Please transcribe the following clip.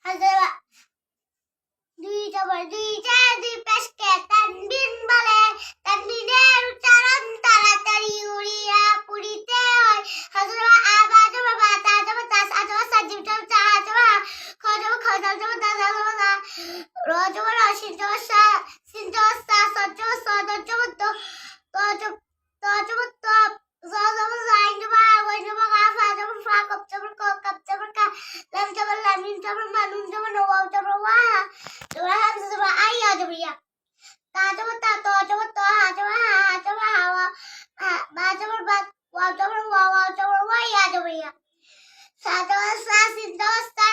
হাজার দুই জবর দুই চার দুই পেশকে তানবিন বলে তানবিনের উচ্চারণ তাড়াতাড়ি উড়িয়া পুরিতে হয় হাজার আবা জবর বা তা জবর তাস আজবা সাজিব জবর চা জবর খ জবর খ জবর দা জবর দা র জবর র সিন জবর সা সিন জবর সা স জবর স দ জবর দ ত জবর ত জ জবর জাইন জবর আ ওয়াই জবর গা ফা জবর ফা কপ জবর ক কপ জবর কা লাম জবর লা মিম জবর মা নুন জবর ওয়াও জবর ওয়া জবর হামজা জবর আই ইয়া জবর ইয়া তা জবর তা ত জবর ত হা জবর হা জবর হা ওয়া বা জবর বা ওয়াও জবর ওয়া ওয়াও জবর ওয়া ইয়া জবর ইয়া সা জবর সা সিন জবর সা